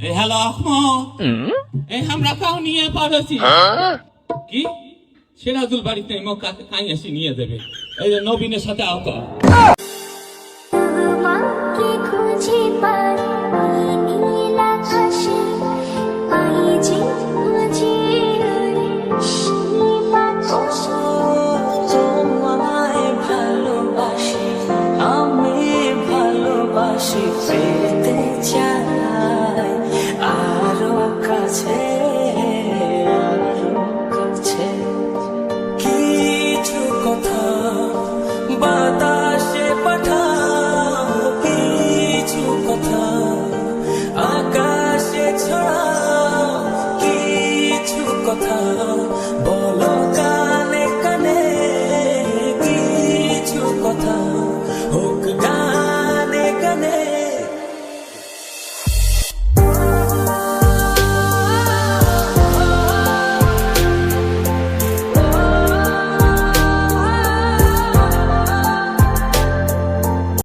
Hello Ahmad, আমরা cow নিয়ে পারছি কি সিরাজুল বাড়িতে কাকে কাই এসে নিয়ে দেবে। এই যে নবীনের সাথে আহত